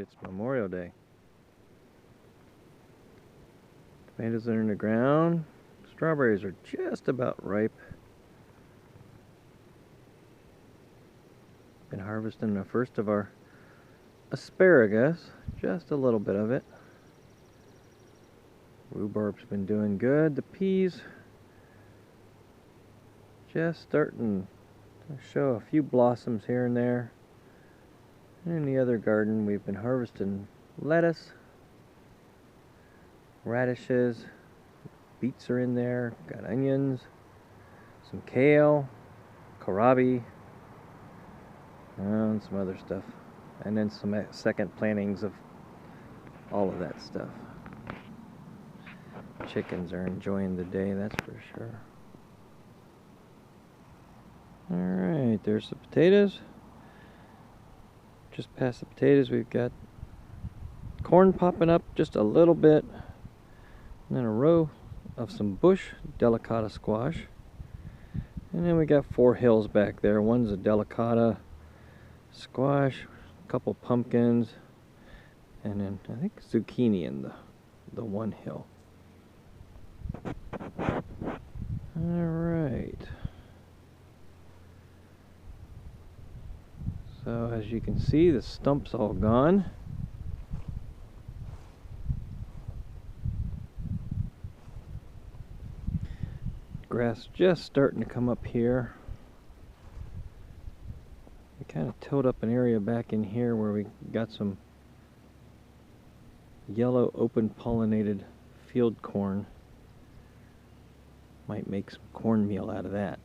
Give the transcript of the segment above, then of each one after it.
it's Memorial Day. Tomatoes are in the ground. Strawberries are just about ripe. Been harvesting the first of our asparagus, just a little bit of it. Rhubarb's been doing good. The peas just starting to show a few blossoms here and there. And in the other garden we've been harvesting lettuce, radishes, beets are in there, got onions, some kale, kohlrabi, and some other stuff. And then some second plantings of all of that stuff. Chickens are enjoying the day, that's for sure. Alright, there's the potatoes. Just past the potatoes we've got corn popping up just a little bit. And then a row of some bush delicata squash. And then we got 4 hills back there. One's a delicata squash, a couple pumpkins, and then I think zucchini in the one hill. Alright. So as you can see, the stump's all gone. Grass just starting to come up here. We kind of tilled up an area back in here where we got some yellow open pollinated field corn. Might make some cornmeal out of that.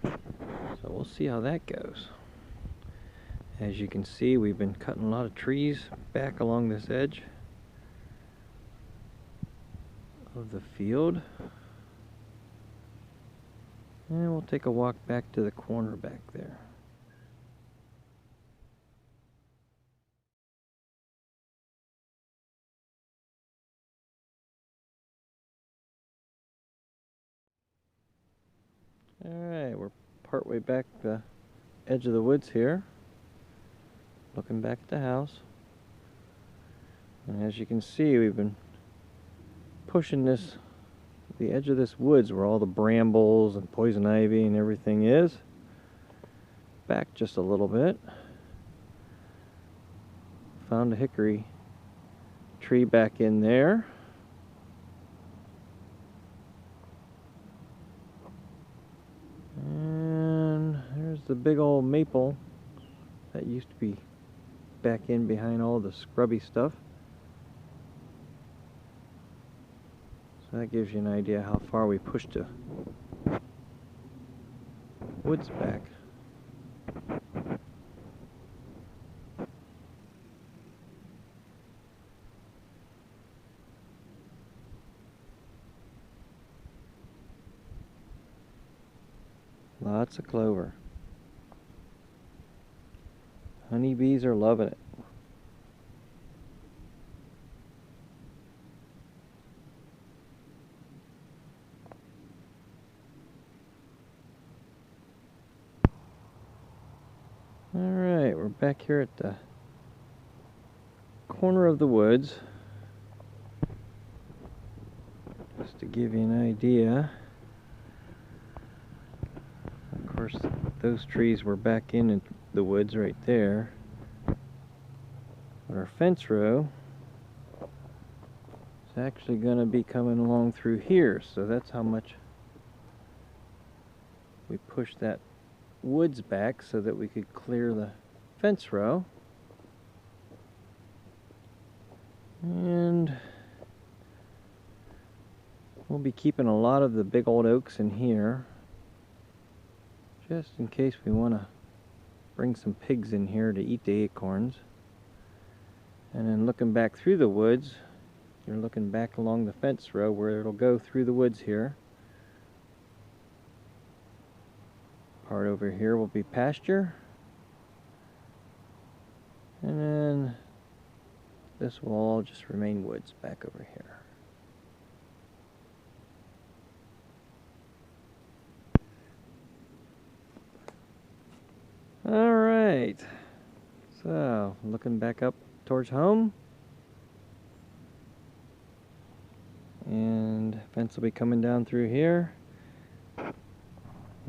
So we'll see how that goes. As you can see, we've been cutting a lot of trees back along this edge of the field. And we'll take a walk back to the corner back there. Alright, we're partway back the edge of the woods here. Looking back at the house. And as you can see, we've been pushing the edge of this woods where all the brambles and poison ivy and everything is back just a little bit. Found a hickory tree back in there. And there's the big old maple that used to be back in behind all the scrubby stuff. So that gives you an idea how far we pushed the woods back. Lots of clover. Honeybees are loving it. Alright, we're back here at the corner of the woods. Just to give you an idea. Of course, those trees were back in the woods right there. But our fence row is actually going to be coming along through here, so that's how much we pushed that woods back so that we could clear the fence row. And we'll be keeping a lot of the big old oaks in here just in case we want to bring some pigs in here to eat the acorns. And then looking back through the woods, you're looking back along the fence row where it'll go through the woods here. Part over here will be pasture. And then this will all just remain woods back over here. Alright, so looking back up towards home. And fence will be coming down through here. And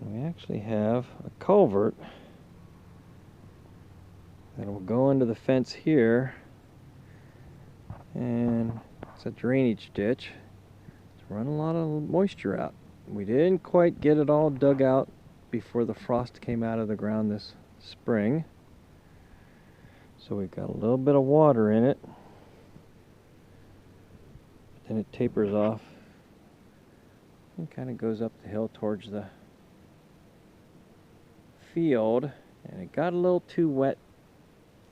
we actually have a culvert that will go under the fence here. And it's a drainage ditch. It's run a lot of moisture out. We didn't quite get it all dug out before the frost came out of the ground this spring. So we've got a little bit of water in it. But then it tapers off and kind of goes up the hill towards the field. And it got a little too wet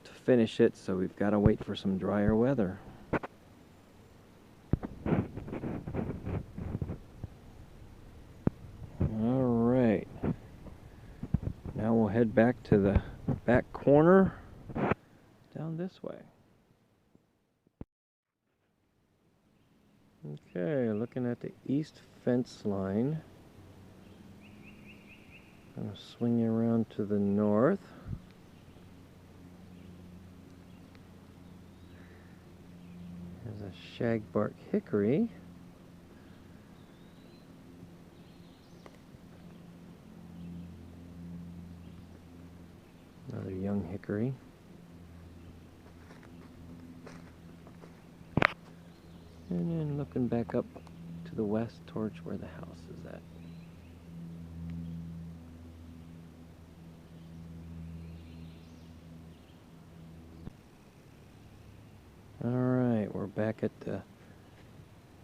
to finish it, so we've got to wait for some drier weather. Alright. Now we'll head back to the back corner down this way. Okay, looking at the east fence line. I'm going to swing you around to the north. There's a shagbark hickory. Another young hickory. And then looking back up to the west towards where the house is at. Alright, we're back at the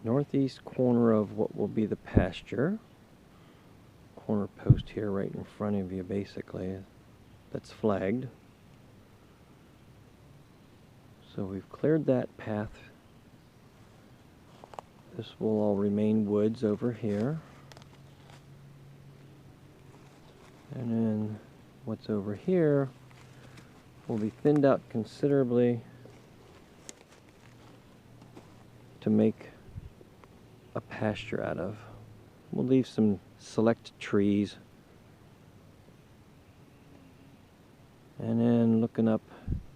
northeast corner of what will be the pasture. Corner post here right in front of you, basically, that's flagged. So we've cleared that path. This will all remain woods over here. And then what's over here will be thinned out considerably to make a pasture out of. We'll leave some select trees. And then looking up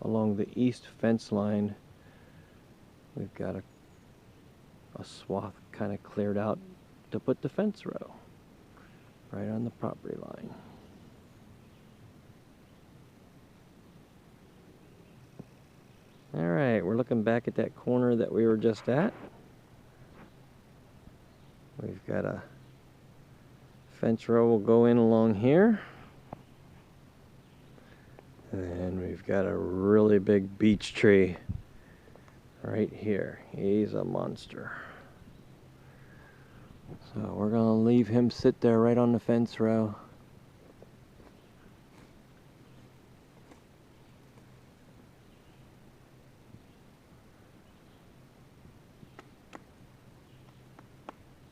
along the east fence line, we've got a swath kind of cleared out to put the fence row right on the property line. Alright, we're looking back at that corner that we were just at. We've got a fence row will go in along here. And we've got a really big beech tree right here. He's a monster. So we're going to leave him sit there right on the fence row.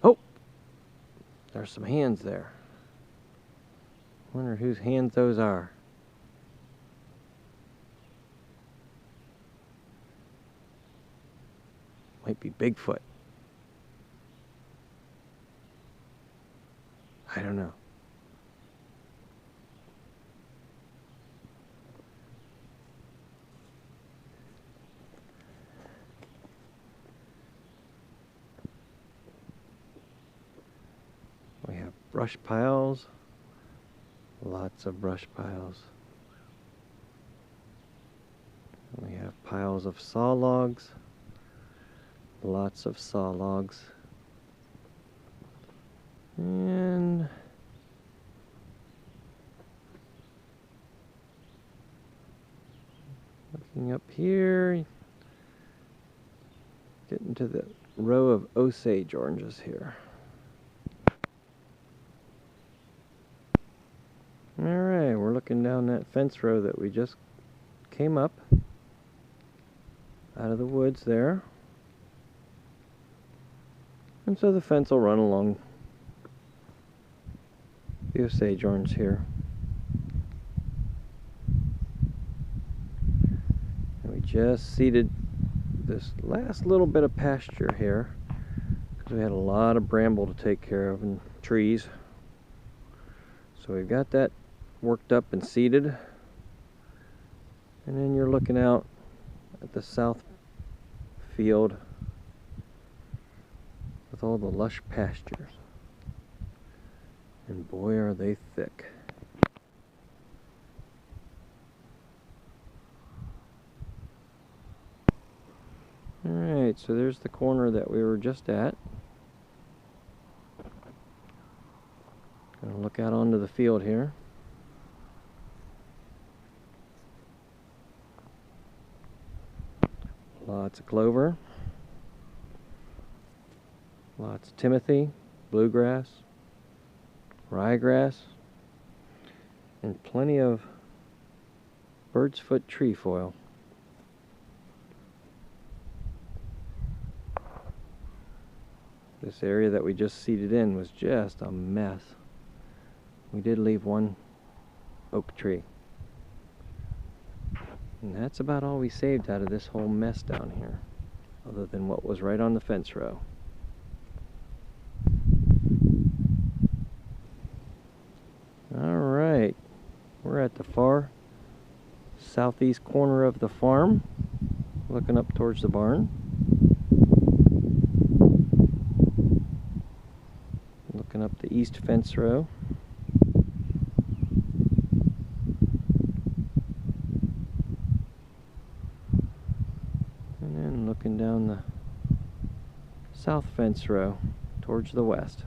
Oh! There's some hands there. Wonder whose hands those are. Might be Bigfoot. I don't know. We have brush piles. Lots of brush piles. We have piles of saw logs. Lots of saw logs. And looking up here, getting to the row of Osage oranges here. Alright, we're looking down that fence row that we just came up out of the woods there. And so the fence will run along the Osage orange here. And we just seeded this last little bit of pasture here because we had a lot of bramble to take care of and trees. So we've got that worked up and seeded. And then you're looking out at the south field with all the lush pastures. And boy, are they thick. Alright, so there's the corner that we were just at. Gonna look out onto the field here. Lots of clover. Lots of timothy, bluegrass, ryegrass, and plenty of bird's foot trefoil. This area that we just seeded in was just a mess. We did leave one oak tree. And that's about all we saved out of this whole mess down here, other than what was right on the fence row. Alright, we're at the far southeast corner of the farm, looking up towards the barn. Looking up the east fence row. And then looking down the south fence row towards the west.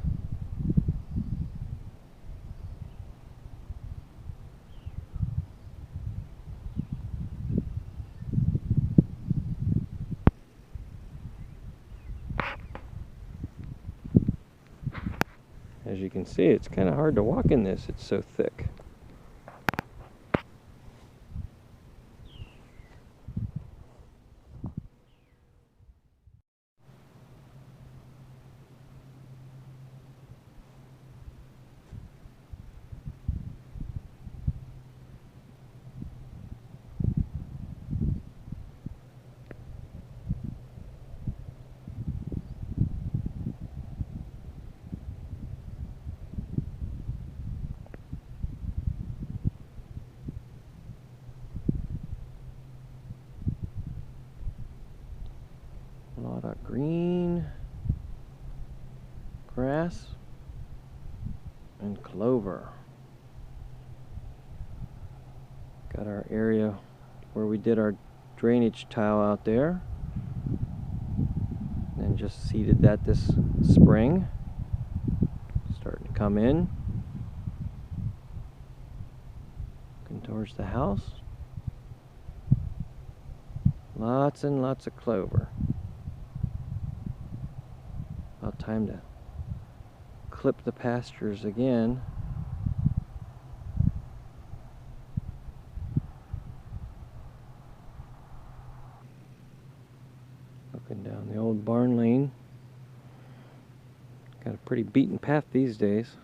As you can see, it's kind of hard to walk in this, it's so thick. A lot of green grass and clover. Got our area where we did our drainage tile out there. And just seeded that this spring. Starting to come in. Looking towards the house. Lots and lots of clover. About time to clip the pastures again. Looking down the old barn lane. Got a pretty beaten path these days.